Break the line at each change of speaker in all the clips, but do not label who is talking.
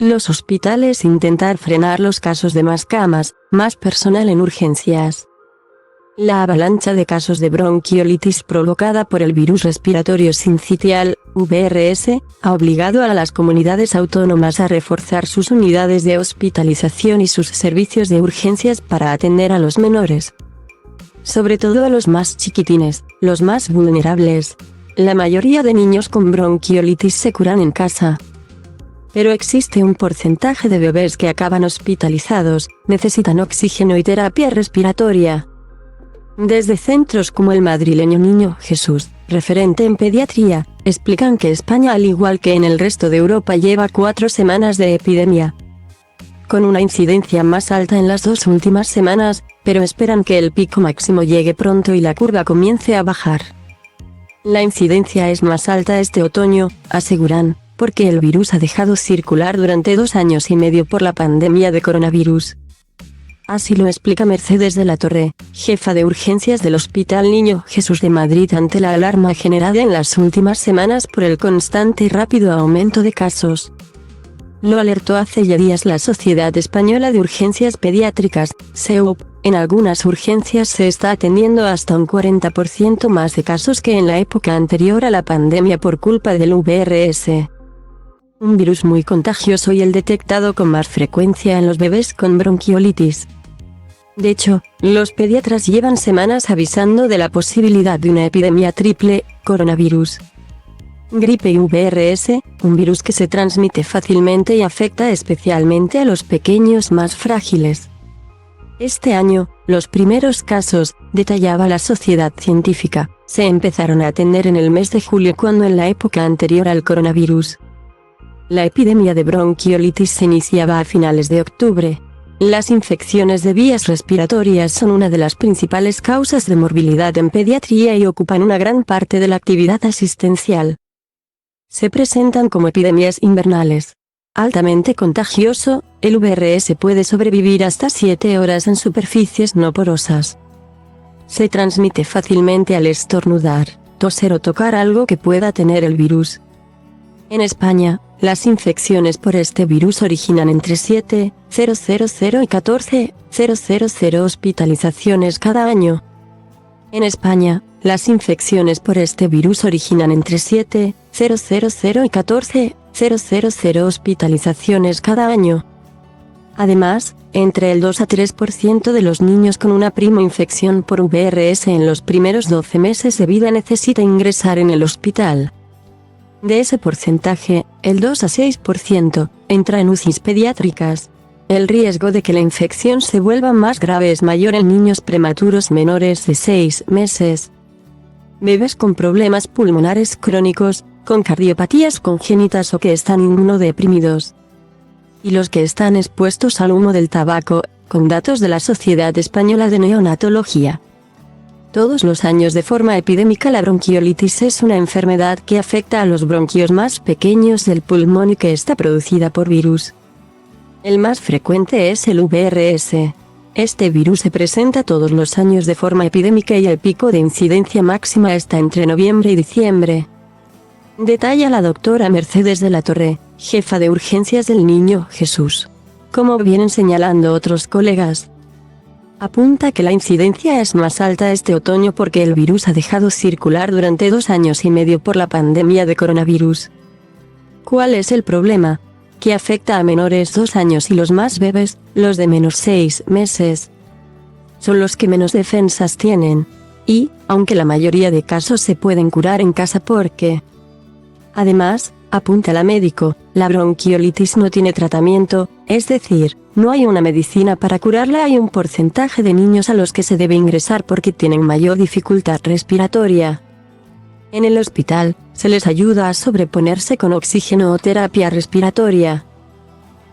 Los hospitales intentar frenar los casos de más camas, más personal en urgencias. La avalancha de casos de bronquiolitis provocada por el virus respiratorio sincitial, VRS, ha obligado a las comunidades autónomas a reforzar sus unidades de hospitalización y sus servicios de urgencias para atender a los menores. Sobre todo a los más chiquitines, los más vulnerables. La mayoría de niños con bronquiolitis se curan en casa. Pero existe un porcentaje de bebés que acaban hospitalizados, necesitan oxígeno y terapia respiratoria. Desde centros como el madrileño Niño Jesús, referente en pediatría, explican que España, al igual que en el resto de Europa, lleva 4 semanas de epidemia, con una incidencia más alta en las 2 últimas semanas, pero esperan que el pico máximo llegue pronto y la curva comience a bajar. La incidencia es más alta este otoño, aseguran, porque el virus ha dejado circular durante 2 años y medio por la pandemia de coronavirus. Así lo explica Mercedes de la Torre, jefa de urgencias del Hospital Niño Jesús de Madrid, ante la alarma generada en las últimas semanas por el constante y rápido aumento de casos. Lo alertó hace ya días la Sociedad Española de Urgencias Pediátricas, SEUP. En algunas urgencias se está atendiendo hasta un 40% más de casos que en la época anterior a la pandemia por culpa del VRS. Un virus muy contagioso y el detectado con más frecuencia en los bebés con bronquiolitis. De hecho, los pediatras llevan semanas avisando de la posibilidad de una epidemia triple, coronavirus, gripe y VRS, un virus que se transmite fácilmente y afecta especialmente a los pequeños más frágiles. Este año, los primeros casos, detallaba la sociedad científica, se empezaron a atender en el mes de julio, cuando en la época anterior al coronavirus la epidemia de bronquiolitis se iniciaba a finales de octubre. Las infecciones de vías respiratorias son una de las principales causas de morbilidad en pediatría y ocupan una gran parte de la actividad asistencial. Se presentan como epidemias invernales. Altamente contagioso, el VRS puede sobrevivir hasta 7 horas en superficies no porosas. Se transmite fácilmente al estornudar, toser o tocar algo que pueda tener el virus. En España, las infecciones por este virus originan entre 7,000 y 14,000 hospitalizaciones cada año. En España, las infecciones por este virus originan entre 7,000 y 14,000 hospitalizaciones cada año. Además, entre el 2 a 3% de los niños con una infección por VRS en los primeros 12 meses de vida necesita ingresar en el hospital. De ese porcentaje, el 2 a 6% entra en UCIs pediátricas. El riesgo de que la infección se vuelva más grave es mayor en niños prematuros menores de 6 meses. Bebés con problemas pulmonares crónicos, con cardiopatías congénitas o que están inmunodeprimidos. Y los que están expuestos al humo del tabaco, con datos de la Sociedad Española de Neonatología. Todos los años de forma epidémica la bronquiolitis es una enfermedad que afecta a los bronquios más pequeños del pulmón y que está producida por virus. El más frecuente es el VRS. Este virus se presenta todos los años de forma epidémica y el pico de incidencia máxima está entre noviembre y diciembre. Detalla la doctora Mercedes de la Torre, jefa de urgencias del Niño Jesús. Como vienen señalando otros colegas, apunta que la incidencia es más alta este otoño porque el virus ha dejado circular durante 2 años y medio por la pandemia de coronavirus. ¿Cuál es el problema? Que afecta a menores 2 años y los más bebés, los de menos 6 meses. Son los que menos defensas tienen. Y, aunque la mayoría de casos se pueden curar en casa porque... Además, apunta la médico, la bronquiolitis no tiene tratamiento, es decir, no hay una medicina para curarla. Hay un porcentaje de niños a los que se debe ingresar porque tienen mayor dificultad respiratoria. En el hospital, se les ayuda a sobreponerse con oxígeno o terapia respiratoria.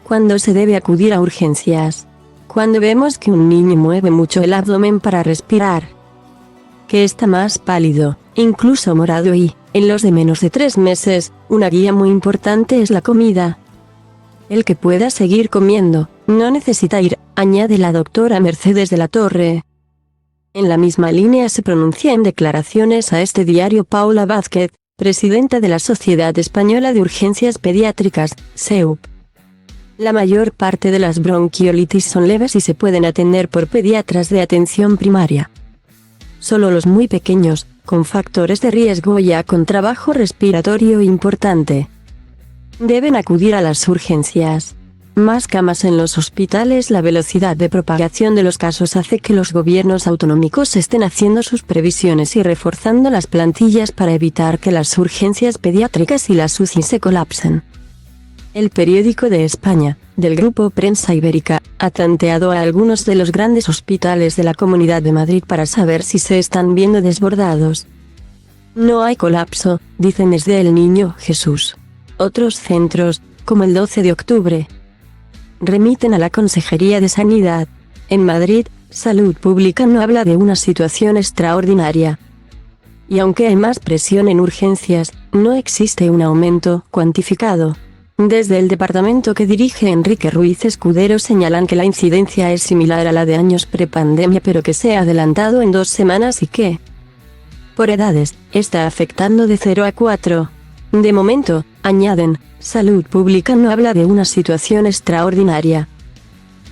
¿Cuándo se debe acudir a urgencias? Cuando vemos que un niño mueve mucho el abdomen para respirar, que está más pálido, incluso morado y, en los de menos de 3 meses, una guía muy importante es la comida. El que pueda seguir comiendo, no necesita ir, añade la doctora Mercedes de la Torre. En la misma línea se pronuncia en declaraciones a este diario Paula Vázquez, presidenta de la Sociedad Española de Urgencias Pediátricas, SEUP. La mayor parte de las bronquiolitis son leves y se pueden atender por pediatras de atención primaria. Solo los muy pequeños, con factores de riesgo ya con trabajo respiratorio importante, deben acudir a las urgencias. Más camas en los hospitales. La velocidad de propagación de los casos hace que los gobiernos autonómicos estén haciendo sus previsiones y reforzando las plantillas para evitar que las urgencias pediátricas y las UCI se colapsen. El periódico de España, del grupo Prensa Ibérica, ha tanteado a algunos de los grandes hospitales de la Comunidad de Madrid para saber si se están viendo desbordados. No hay colapso, dicen desde el Niño Jesús. Otros centros, como el 12 de octubre, remiten a la Consejería de Sanidad. En Madrid, Salud Pública no habla de una situación extraordinaria. Y aunque hay más presión en urgencias, no existe un aumento cuantificado. Desde el departamento que dirige Enrique Ruiz Escudero señalan que la incidencia es similar a la de años prepandemia, pero que se ha adelantado en 2 semanas y que, por edades, está afectando de 0 a 4. De momento, añaden, Salud Pública no habla de una situación extraordinaria.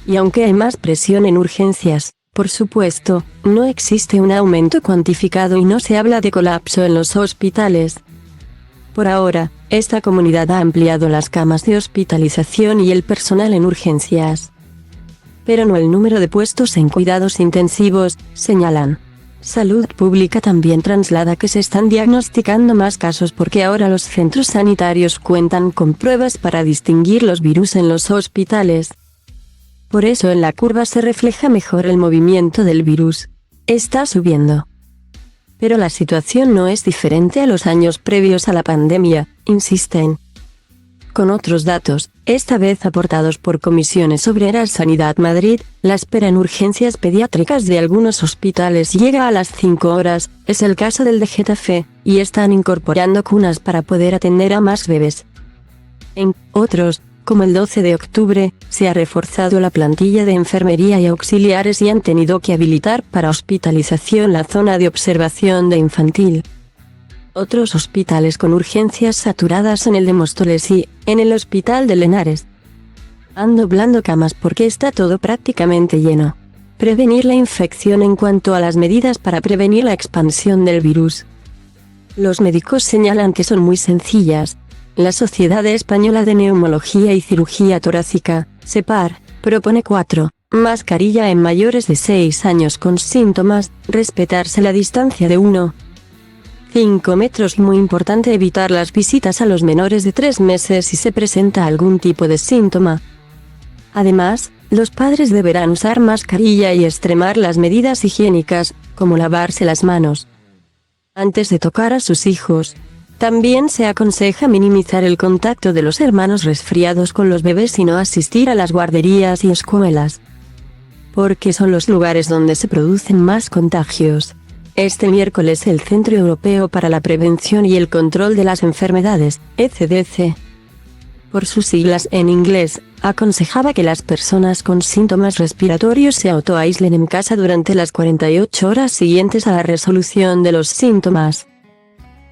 Y aunque hay más presión en urgencias, por supuesto, no existe un aumento cuantificado y no se habla de colapso en los hospitales. Por ahora, esta comunidad ha ampliado las camas de hospitalización y el personal en urgencias, pero no el número de puestos en cuidados intensivos, señalan. Salud Pública también traslada que se están diagnosticando más casos porque ahora los centros sanitarios cuentan con pruebas para distinguir los virus en los hospitales. Por eso en la curva se refleja mejor el movimiento del virus. Está subiendo. Pero la situación no es diferente a los años previos a la pandemia, insisten. Con otros datos, esta vez aportados por Comisiones Obreras Sanidad Madrid, la espera en urgencias pediátricas de algunos hospitales llega a las 5 horas, es el caso del de Getafe, y están incorporando cunas para poder atender a más bebés. En otros, como el 12 de octubre, se ha reforzado la plantilla de enfermería y auxiliares y han tenido que habilitar para hospitalización la zona de observación de infantil. Otros hospitales con urgencias saturadas en el de Móstoles y, en el Hospital de Lenares, han doblando camas porque está todo prácticamente lleno. Prevenir la infección. En cuanto a las medidas para prevenir la expansión del virus, los médicos señalan que son muy sencillas. La Sociedad Española de Neumología y Cirugía Torácica, SEPAR, propone 4. Mascarilla en mayores de 6 años con síntomas, respetarse la distancia de 1,5 metros y muy importante evitar las visitas a los menores de 3 meses si se presenta algún tipo de síntoma. Además, los padres deberán usar mascarilla y extremar las medidas higiénicas, como lavarse las manos antes de tocar a sus hijos. También se aconseja minimizar el contacto de los hermanos resfriados con los bebés y no asistir a las guarderías y escuelas, porque son los lugares donde se producen más contagios. Este miércoles el Centro Europeo para la Prevención y el Control de las Enfermedades, ECDC, por sus siglas en inglés, aconsejaba que las personas con síntomas respiratorios se autoaíslen en casa durante las 48 horas siguientes a la resolución de los síntomas.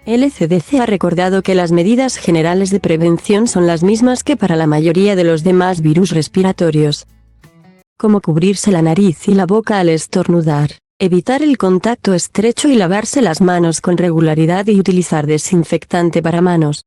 El ECDC ha recordado que las medidas generales de prevención son las mismas que para la mayoría de los demás virus respiratorios, como cubrirse la nariz y la boca al estornudar, evitar el contacto estrecho y lavarse las manos con regularidad y utilizar desinfectante para manos.